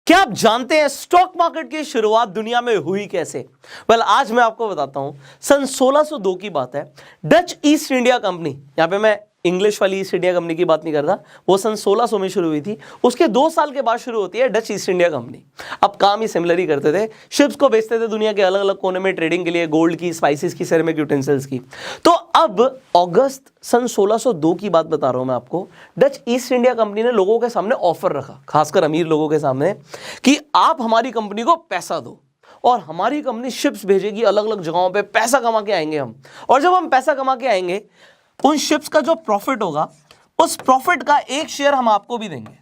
क्या आप जानते हैं स्टॉक मार्केट की शुरुआत दुनिया में हुई कैसे? आज मैं आपको बताता हूं। सन 1602 की बात है। डच ईस्ट इंडिया कंपनी, यहां पे मैं इंग्लिश वाली ईस्ट इंडिया कंपनी की बात नहीं कर रहा, वो सन 1600 में शुरू हुई थी। उसके 2 साल के बाद शुरू होती है डच ईस्ट इंडिया कंपनी। अब काम ही सिमिलर ही करते थे, शिप्स को बेचते थे दुनिया के अलग अलग कोने में ट्रेडिंग के लिए, गोल्ड की, स्पाइसेस की, सेरेमिक यूटेंसिल्स की। तो अब अगस्त सन 1602 की बात बता रहा हूं मैं आपको। डच ईस्ट इंडिया कंपनी ने लोगों के सामने ऑफर रखा, खासकर अमीर लोगों के सामने, कि आप हमारी कंपनी को पैसा दो और हमारी कंपनी शिप्स भेजेगी अलग अलग जगहों पे, पैसा कमा के आएंगे हम। और जब हम पैसा कमा के आएंगे, उन शिप्स का जो प्रॉफिट होगा, उस प्रॉफिट का 1 शेयर हम आपको भी देंगे।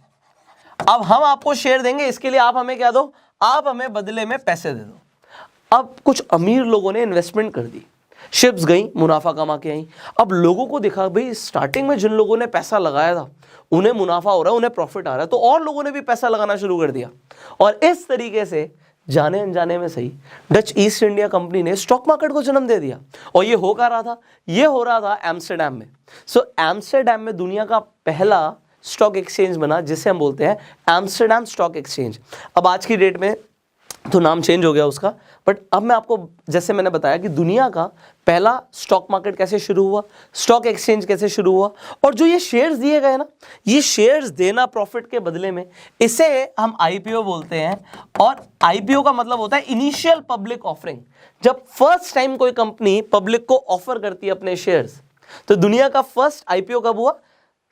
अब हम आपको शेयर देंगे, इसके लिए आप हमें क्या दो? आप हमें बदले में पैसे दे दो। अब कुछ अमीर लोगों ने इन्वेस्टमेंट कर दी, शिप्स गई, मुनाफा कमा के आई। अब लोगों को दिखा भाई स्टार्टिंग में जिन लोगों ने पैसा लगाया था उन्हें मुनाफा हो रहा है, उन्हें प्रॉफिट आ रहा है, तो और लोगों ने भी पैसा लगाना शुरू कर दिया। और इस तरीके से जाने अनजाने में सही डच ईस्ट इंडिया कंपनी ने स्टॉक मार्केट को जन्म दे दिया। और ये हो क्या रहा था? ये हो रहा था एम्स्टरडैम में। एम्स्टरडैम में दुनिया का पहला स्टॉक एक्सचेंज बना, जिसे हम बोलते हैं एम्स्टरडैम स्टॉक एक्सचेंज। अब आज की डेट में तो नाम चेंज हो गया उसका, बट अब मैं आपको, जैसे मैंने बताया कि दुनिया का पहला स्टॉक मार्केट कैसे शुरू हुआ, स्टॉक एक्सचेंज कैसे शुरू हुआ, और जो ये शेयर्स दिए गए ना, ये शेयर्स देना प्रॉफिट के बदले में, इसे हम आईपीओ बोलते हैं। और आईपीओ का मतलब होता है इनिशियल पब्लिक ऑफरिंग। जब फर्स्ट टाइम कोई कंपनी पब्लिक को ऑफर करती है अपने शेयर्स, तो दुनिया का फर्स्ट आईपीओ कब हुआ?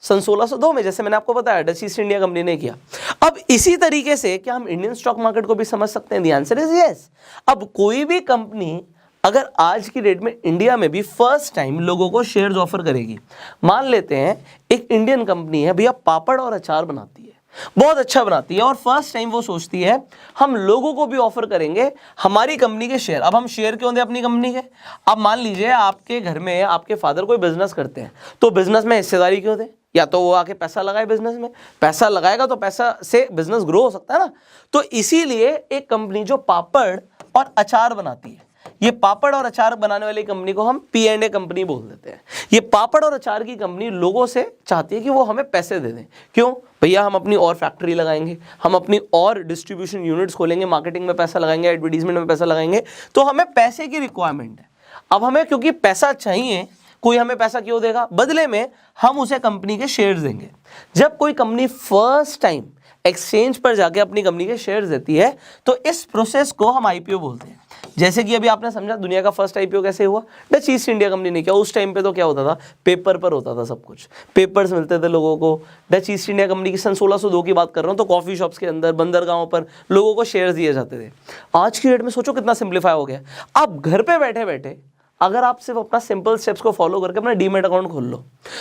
सन 1602 में, जैसे मैंने आपको बताया, डच ईस्ट इंडिया कंपनी ने किया। अब इसी तरीके से क्या हम इंडियन स्टॉक मार्केट को भी समझ सकते हैं? The answer is yes. अब कोई भी कंपनी अगर आज की डेट में इंडिया में भी फर्स्ट टाइम लोगों को शेयर्स ऑफर करेगी, मान लेते हैं एक इंडियन कंपनी है भैया, पापड़ और अचार बनाती है, बहुत अच्छा बनाती है, और फर्स्ट टाइम वो सोचती है हम लोगों को भी ऑफर करेंगे हमारी कंपनी के शेयर। अब हम शेयर क्यों दें अपनी कंपनी के? अब मान लीजिए आपके घर में आपके फादर कोई बिजनेस करते हैं, तो बिजनेस में हिस्सेदारी क्यों दें? या तो वो आके पैसा लगाए बिजनेस में, पैसा लगाएगा तो पैसा से बिजनेस ग्रो हो सकता है ना। तो इसीलिए एक कंपनी जो पापड़ और अचार बनाती है, ये पापड़ और अचार बनाने वाली कंपनी को हम P&A कंपनी बोल देते हैं। ये पापड़ और अचार की कंपनी लोगों से चाहती है कि वो हमें पैसे दे दें। क्यों? भैया हम अपनी और फैक्ट्री लगाएंगे, हम अपनी और डिस्ट्रीब्यूशन यूनिट्स खोलेंगे, मार्केटिंग में पैसा लगाएंगे, एडवर्टीजमेंट में पैसा लगाएंगे, तो हमें पैसे की रिक्वायरमेंट है। अब हमें क्योंकि पैसा चाहिए, कोई हमें पैसा क्यों देगा? बदले में हम उसे कंपनी के शेयर्स देंगे। जब कोई कंपनी फर्स्ट टाइम एक्सचेंज पर जाके अपनी कंपनी के शेयर्स देती है, तो इस प्रोसेस को हम आईपीओ बोलते हैं। जैसे कि अभी आपने समझा दुनिया का फर्स्ट आईपीओ कैसे हुआ, डच ईस्ट इंडिया कंपनी ने किया। उस टाइम पे तो क्या होता था, पेपर पर होता था सब कुछ, पेपर्स मिलते थे लोगों को। डच ईस्ट इंडिया कंपनी की सन 1602 की बात कर रहा हूँ, तो कॉफी शॉप्स के अंदर, बंदरगाहों पर लोगों को शेयर्स दिए जाते थे। आज की डेट में सोचो कितना सिंप्लीफाई हो गया। आप घर पे बैठे बैठे अगर आप सिर्फ अपना सिंपल स्टेप्स को फॉलो करके अपना डीमेट अकाउंट खोल लो,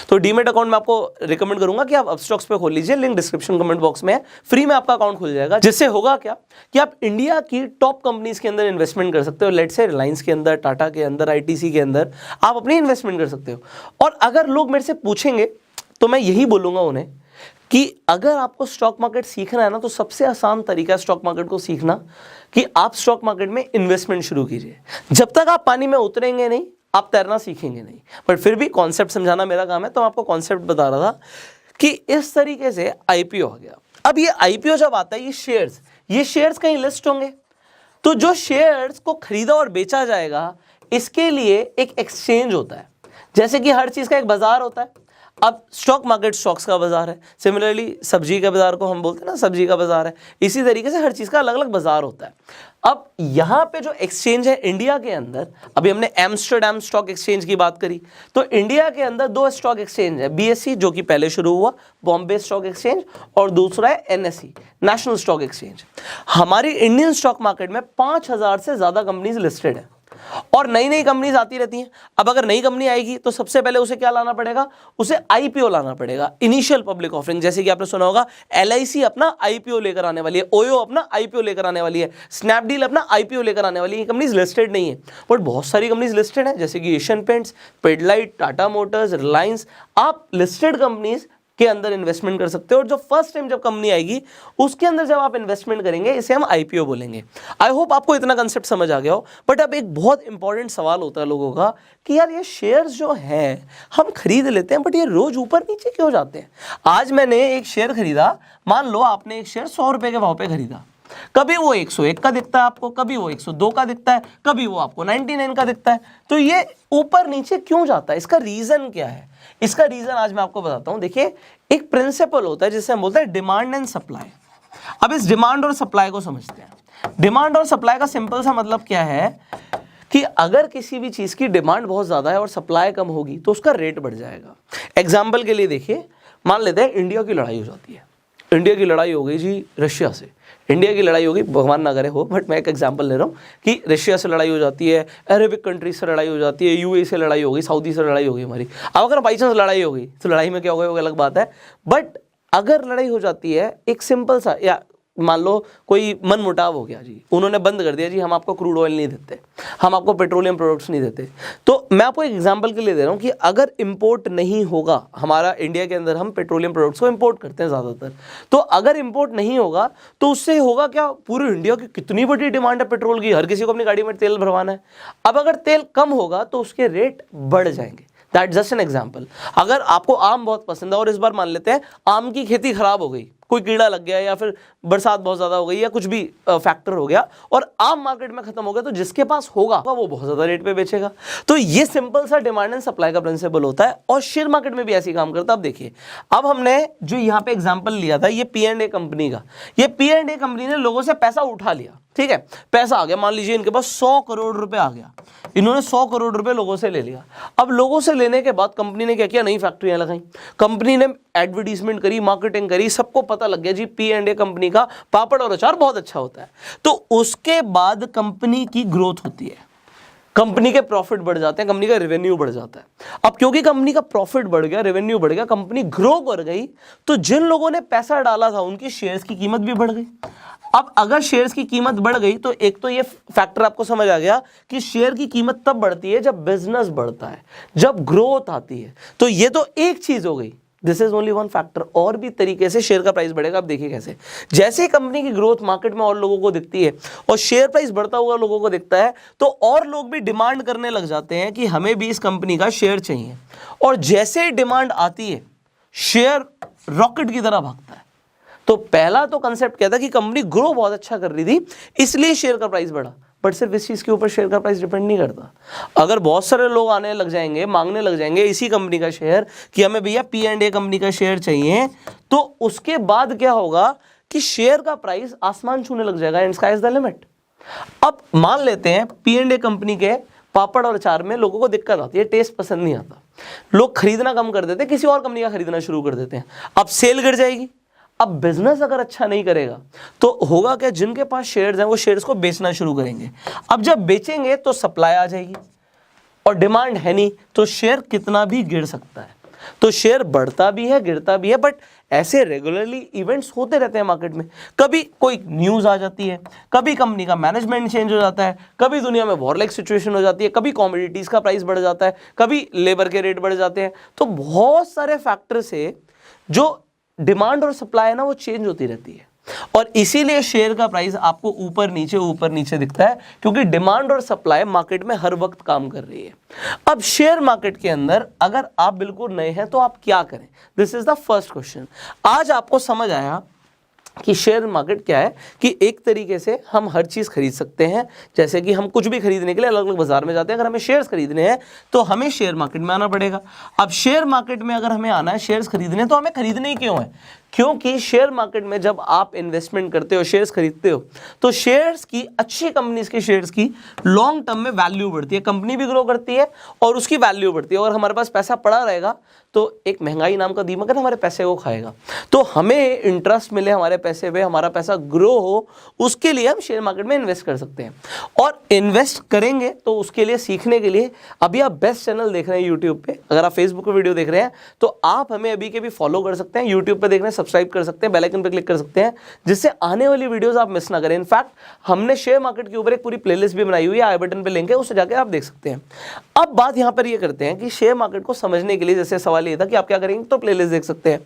तो डीमेट अकाउंट में आपको रिकमेंड करूंगा कि आप अपस्टॉक्स पे खोल लीजिए, लिंक डिस्क्रिप्शन कमेंट बॉक्स में है, फ्री में आपका अकाउंट खुल जाएगा। जिससे होगा क्या कि आप इंडिया की टॉप कंपनीज के अंदर इन्वेस्टमेंट कर सकते हो। लेट से रिलायंस के अंदर, टाटा के अंदर, आईटीसी के अंदर आप अपनी इन्वेस्टमेंट कर सकते हो। और अगर लोग मेरे से पूछेंगे तो मैं यही बोलूंगा उन्हें कि अगर आपको स्टॉक मार्केट सीखना है ना, तो सबसे आसान तरीका है स्टॉक मार्केट को सीखना कि आप स्टॉक मार्केट में इन्वेस्टमेंट शुरू कीजिए। जब तक आप पानी में उतरेंगे नहीं, आप तैरना सीखेंगे नहीं। बट फिर भी कॉन्सेप्ट समझाना मेरा काम है, तो मैं आपको कॉन्सेप्ट बता रहा था कि इस तरीके से आईपीओ आ गया। अब ये आईपीओ जब आता है, ये शेयर्स कहीं लिस्ट होंगे, तो जो शेयर्स को खरीदा और बेचा जाएगा, इसके लिए एक एक्सचेंज होता है। जैसे कि हर चीज का एक बाजार होता है। अब स्टॉक मार्केट स्टॉक्स का बाजार है, सिमिलरली सब्जी का बाजार को हम बोलते हैं ना, सब्जी का बाजार है। इसी तरीके से हर चीज का अलग अलग बाजार होता है। अब यहाँ पे जो एक्सचेंज है इंडिया के अंदर, अभी हमने एम्स्टरडैम स्टॉक एक्सचेंज की बात करी, तो इंडिया के अंदर 2 स्टॉक एक्सचेंज है। BSE जो कि पहले शुरू हुआ, बॉम्बे स्टॉक एक्सचेंज, और दूसरा है NSE, नेशनल स्टॉक एक्सचेंज। हमारी इंडियन स्टॉक मार्केट में 5000 से ज्यादा कंपनीज लिस्टेड है, और नई नई कंपनीज आती रहती हैं। अब अगर नई कंपनी आएगी तो सबसे पहले उसे क्या लाना पड़ेगा? उसे आईपीओ लाना पड़ेगा, इनिशियल पब्लिक ऑफरिंग। जैसे कि आपने सुना होगा LIC अपना आईपीओ लेकर आने वाली है, ओयो अपना आईपीओ लेकर आने वाली है, स्नैपडील अपना आईपीओ लेकर आने वाली है। ये कंपनीज लिस्टेड नहीं है, बट बहुत सारी कंपनीज लिस्टेड है, जैसे कि Asian paints, Pidilite, Tata Motors, Reliance. आप लिस्टेड कंपनीज के अंदर इन्वेस्टमेंट कर सकते हो, और जो फर्स्ट टाइम जब कंपनी आएगी उसके अंदर जब आप इन्वेस्टमेंट करेंगे, इसे हम आईपीओ बोलेंगे। आई होप आपको इतना कंसेप्ट समझ आ गया हो। बट अब एक बहुत इंपॉर्टेंट सवाल होता है लोगों का कि यार ये शेयर्स जो हैं हम खरीद लेते हैं, बट ये रोज ऊपर नीचे क्यों जाते हैं? आज मैंने एक शेयर खरीदा, मान लो आपने एक शेयर 100 रुपए के भाव पे खरीदा, कभी वो 101 का दिखता है आपको, कभी वो 102 का दिखता है, कभी वो आपको 99 का दिखता है। तो ये ऊपर नीचे क्यों जाता है, इसका रीजन क्या है? इसका रीजन आज मैं आपको बताता हूं। देखिए, एक प्रिंसिपल होता है जिसे हम बोलते हैं डिमांड एंड सप्लाई। अब इस डिमांड और सप्लाई को समझते हैं। डिमांड और सप्लाई का सिंपल सा मतलब क्या है कि अगर किसी भी चीज की डिमांड बहुत ज्यादा है और सप्लाई कम होगी तो उसका रेट बढ़ जाएगा। एग्जाम्पल के लिए देखिए, मान लेते हैं इंडिया की लड़ाई हो जाती है। इंडिया की लड़ाई हो गई जी रशिया से, इंडिया की लड़ाई होगी, भगवान ना करे हो, बट मैं एक एग्जांपल ले रहा हूँ कि रशिया से लड़ाई हो जाती है, अरेबिक कंट्रीज से लड़ाई हो जाती है, यूएई से लड़ाई होगी, सऊदी से लड़ाई होगी हमारी। अब अगर बाई चांस लड़ाई हो गई तो लड़ाई में क्या होगा वो अलग बात है, बट अगर लड़ाई हो जाती है एक सिंपल सा, या मान लो कोई मन मुटाव हो गया जी, उन्होंने बंद कर दिया जी हम आपको क्रूड ऑयल नहीं देते, हम आपको पेट्रोलियम प्रोडक्ट्स नहीं देते। तो मैं आपको एक एग्जांपल के लिए दे रहा हूँ कि अगर इंपोर्ट नहीं होगा, हमारा इंडिया के अंदर हम पेट्रोलियम प्रोडक्ट्स को इंपोर्ट करते हैं ज़्यादातर, तो अगर इंपोर्ट नहीं होगा तो उससे होगा क्या, पूरे इंडिया की कितनी बड़ी डिमांड है पेट्रोल की, हर किसी को अपनी गाड़ी में तेल भरवाना है। अब अगर तेल कम होगा तो उसके रेट बढ़ जाएंगे। That just an example. अगर आपको आम बहुत पसंद है और इस बार मान लेते हैं आम की खेती खराब हो गई, कोई कीड़ा लग गया या फिर बरसात बहुत ज्यादा हो गई या कुछ भी फैक्टर हो गया और आम मार्केट में खत्म हो गया, तो जिसके पास होगा वो बहुत ज्यादा रेट पे बेचेगा। तो ये सिंपल सा डिमांड एंड सप्लाई का प्रिंसिपल होता है और शेयर मार्केट में भी ऐसे ही काम करता है। अब देखिए, अब हमने जो यहाँ पे एग्जाम्पल लिया था ये P&A कंपनी का, ये P&A कंपनी ने लोगों से पैसा उठा लिया, ठीक है, पैसा आ गया, मान लीजिए इनके पास 100 करोड़ रुपए आ गया, इन्होंने 100 करोड़ रुपए लोगों से ले लिया। अब लोगों से लेने के बाद कंपनी ने क्या किया, नई फैक्ट्रियां लगाई, कंपनी ने एडवर्टीजमेंट करी, मार्केटिंग करी, सबको पता लग गया जी P&A कंपनी का पापड़ और अचार बहुत अच्छा होता है। तो उसके बाद कंपनी की ग्रोथ होती है, कंपनी के प्रॉफिट बढ़ जाते हैं, कंपनी का रेवेन्यू बढ़ जाता है। अब क्योंकि कंपनी का प्रॉफिट बढ़ गया, रेवेन्यू बढ़ गया, कंपनी ग्रो कर गई, तो जिन लोगों ने पैसा डाला था उनकी शेयर्स की कीमत भी बढ़ गई। अब अगर शेयर्स की कीमत बढ़ गई तो एक तो ये फैक्टर आपको समझ आ गया कि शेयर की कीमत तब बढ़ती है जब बिजनेस बढ़ता है, जब ग्रोथ आती है। तो ये तो एक चीज हो गई, this is only one factor. और भी तरीके से शेयर का प्राइस बढ़ेगा। आप देखिए कैसे, जैसे ही कंपनी की ग्रोथ मार्केट में और लोगों को दिखती है और शेयर प्राइस बढ़ता हुआ लोगों को दिखता है, तो और लोग भी डिमांड करने लग जाते हैं कि हमें भी इस कंपनी का शेयर चाहिए। और जैसे ही डिमांड आती है, शेयर रॉकेट की तरह भागता है। तो पहला तो कंसेप्ट क्या था कि कंपनी ग्रो बहुत अच्छा कर रही थी इसलिए शेयर का प्राइस बढ़ा, बट सिर्फ इस चीज के ऊपर शेयर का प्राइस डिपेंड नहीं करता। अगर बहुत सारे लोग आने लग जाएंगे, मांगने लग जाएंगे इसी कंपनी का शेयर कि हमें भैया P&A कंपनी का शेयर चाहिए, तो उसके बाद क्या होगा कि शेयर का प्राइस आसमान छूने लग जाएगा, and sky is the limit. अब मान लेते हैं P&A कंपनी के पापड़ और अचार में लोगों को दिक्कत आती है, टेस्ट पसंद नहीं आता, लोग खरीदना कम कर देते हैं, किसी और कंपनी का खरीदना शुरू कर देते हैं। अब सेल गिर जाएगी। अब बिजनेस अगर अच्छा नहीं करेगा तो होगा क्या, जिनके पास शेयर्स हैं वो शेयर्स को बेचना शुरू करेंगे। अब जब बेचेंगे तो सप्लाई आ जाएगी और डिमांड है नहीं, तो शेयर कितना भी गिर सकता है। तो शेयर बढ़ता भी है, गिरता भी है, बट ऐसे रेगुलरली इवेंट्स होते रहते हैं मार्केट में। कभी कोई न्यूज़ आ जाती है, कभी कंपनी का मैनेजमेंट चेंज हो जाता है, कभी दुनिया में वॉर लाइक सिचुएशन हो जाती है, कभी कॉमोडिटीज़ का प्राइस बढ़ जाता है, कभी लेबर के रेट बढ़ जाते हैं। तो बहुत सारे फैक्टर से जो डिमांड और सप्लाई है ना, वो चेंज होती रहती है। और इसीलिए शेयर का प्राइस आपको ऊपर नीचे दिखता है, क्योंकि डिमांड और सप्लाई मार्केट में हर वक्त काम कर रही है। अब शेयर मार्केट के अंदर अगर आप बिल्कुल नए हैं तो आप क्या करें, this is the first question. आज आपको समझ आया कि शेयर मार्केट क्या है, कि एक tariके से हम हर चीज़ खरीद सकते हैं। जैसे कि हम कुछ भी खरीदने के लिए अलग अलग बाजार में जाते हैं, अगर हमें शेयर्स खरीदने हैं तो हमें शेयर मार्केट में आना पड़ेगा। अब शेयर मार्केट में अगर हमें आना है शेयर्स खरीदने, तो हमें खरीदने ही क्यों है, क्योंकि शेयर मार्केट में जब आप इन्वेस्टमेंट करते हो, शेयर्स खरीदते हो, तो शेयर्स की, अच्छी कंपनीज के शेयर्स की लॉन्ग टर्म में वैल्यू बढ़ती है, कंपनी भी ग्रो करती है और उसकी वैल्यू बढ़ती है। और हमारे पास पैसा पड़ा रहेगा तो एक महंगाई नाम का दीमक है, हमारे पैसे को खाएगा। तो हमें इंटरेस्ट मिले हमारे पैसे पे, हमारा पैसा ग्रो हो, उसके लिए हम शेयर मार्केट में इन्वेस्ट कर सकते हैं। और इन्वेस्ट करेंगे तो उसके लिए, सीखने के लिए अभी आप बेस्ट चैनल देख रहे हैं यूट्यूब पे, अगर आप फेसबुक पे वीडियो देख रहे हैं तो आप हमें अभी के भी फॉलो कर सकते हैं, यूट्यूब पे देख रहे हैं सब्सक्राइब कर सकते हैं, बेल आइकन पे क्लिक कर सकते हैं, जिससे आने वाली वीडियोस आप मिस ना करें। इनफैक्ट हमने शेयर मार्केट के ऊपर एक पूरी प्लेलिस्ट भी बनाई हुई है, आई बटन पे लिंक है, उससे जाकर आप देख सकते हैं। अब बात यहां पर ये करते हैं कि शेयर मार्केट को समझने के लिए, जैसे सवाल ये था कि आप क्या करेंगे, तो प्लेलिस्ट देख सकते हैं।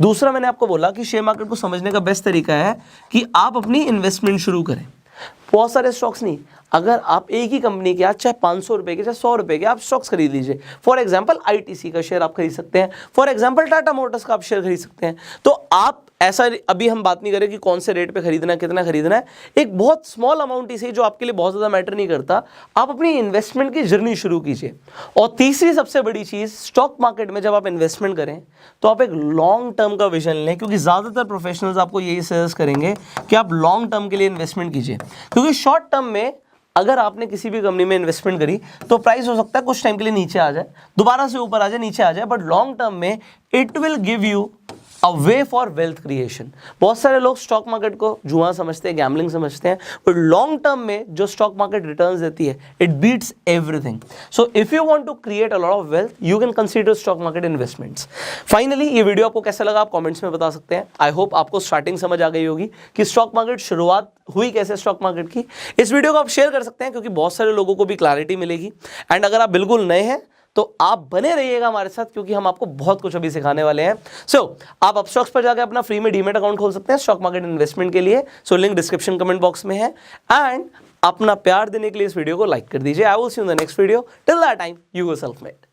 दूसरा, मैंने आपको बोला कि शेयर मार्केट को समझने का बेस्ट तरीका है कि आप अपनी इन्वेस्टमेंट शुरू करें। बहुत सारे स्टॉक्स नहीं, अगर आप एक ही कंपनी के आज चाहे 500 रुपए के चाहे 100 रुपए के आप स्टॉक्स खरीद लीजिए, फॉर एग्जांपल आईटीसी का शेयर आप खरीद सकते हैं, फॉर एग्जांपल टाटा मोटर्स का आप शेयर खरीद सकते हैं। तो आप ऐसा, अभी हम बात नहीं करें कि कौन से रेट पे खरीदना है, कितना खरीदना है, एक बहुत स्मॉल अमाउंट ही सही जो आपके लिए बहुत ज़्यादा मैटर नहीं करता, आप अपनी इन्वेस्टमेंट की जर्नी शुरू कीजिए। और तीसरी सबसे बड़ी चीज़, स्टॉक मार्केट में जब आप इन्वेस्टमेंट करें तो आप एक लॉन्ग टर्म का विजन लें, क्योंकि ज़्यादातर प्रोफेशनल्स आपको यही सजेस्ट करेंगे कि आप लॉन्ग टर्म के लिए इन्वेस्टमेंट कीजिए। क्योंकि शॉर्ट टर्म में अगर आपने किसी भी कंपनी में इन्वेस्टमेंट करी तो प्राइस हो सकता है कुछ टाइम के लिए नीचे आ जाए, दोबारा से ऊपर आ जाए, नीचे आ जाए, बट लॉन्ग टर्म में it will give you a way for wealth creation. बहुत सारे लोग स्टॉक मार्केट को जुआ समझते हैं, गैम्बलिंग समझते हैं, बट लॉन्ग टर्म में जो स्टॉक मार्केट रिटर्न्स देती है, it beats everything. So if you want to create a lot of wealth, you can consider stock market investments. Finally, ये वीडियो आपको कैसा लगा आप कमेंट्स में बता सकते हैं। आई होप आपको स्टार्टिंग समझ आ गई होगी कि स्टॉक मार्केट शुरुआत हुई कैसे स्टॉक मार्केट की। इस वीडियो को आप शेयर कर सकते हैं क्योंकि बहुत सारे लोगों को भी क्लैरिटी मिलेगी। एंड अगर आप बिल्कुल नए हैं तो आप बने रहिएगा हमारे साथ, क्योंकि हम आपको बहुत कुछ अभी सिखाने वाले हैं। आप अपस्टॉक्स पर जाकर अपना फ्री में डीमैट अकाउंट खोल सकते हैं स्टॉक मार्केट इन्वेस्टमेंट के लिए। लिंक डिस्क्रिप्शन कमेंट बॉक्स में है। एंड अपना प्यार देने के लिए इस वीडियो को लाइक कर दीजिए। I will see you in the next video. Till that time, you go self made.